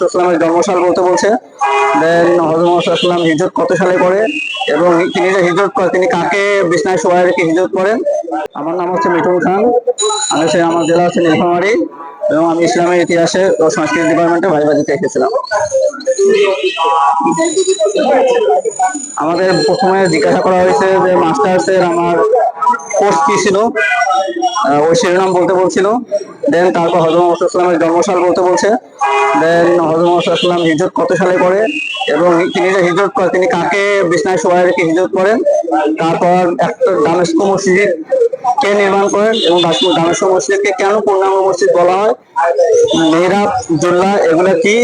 ইসলামের জন্মসাল বলতে বলছে। দেন হযরত মুহাম্মদ সাল্লাল্লাহু আলাইহি ওয়াসাল্লাম হিজরত কত সালে করে এবং তিনি যে হিজরত করেন তিনি কাকে বিছনায় শোয়ায় রেখে হিজরত করেন। আমার নাম হচ্ছে মিঠুন খান, আমি হচ্ছে আমার জেলা হচ্ছে নীলফামারী এবং আমি ইসলামের ইতিহাসে ও সংস্কৃতি ডিপার্টমেন্টে ভাইবা দিতে এসেছিলাম। আমাদের প্রথমে জিজ্ঞাসা করা হয়েছে যে মাস্টার্সের আমার কোর্স কি ছিল, ওই শিরোনাম বলতে বলছিল। দেন তারপর হযরত মুহাম্মদ সাল্লাল্লাহু আলাইহি ওয়াসাল্লামের জন্মসাল বলতে বলছে। দেন হযরত মুহাম্মদ সাল্লাল্লাহু আলাইহি ওয়াসাল্লাম হিজরত কত সালে করে এবং তিনি যে হিজরত করেন তিনি কাকে বিছনায় শোয়ায় রেখে হিজরত করেন। তারপর একটা দামেস্ক মসজিদ কে নির্মাণ করেন এবং দামেস্ক মসজিদকে কেন পূর্ণাঙ্গ মসজিদ বলা হয়, মেহরাব, জুল্লা এগুলো কি।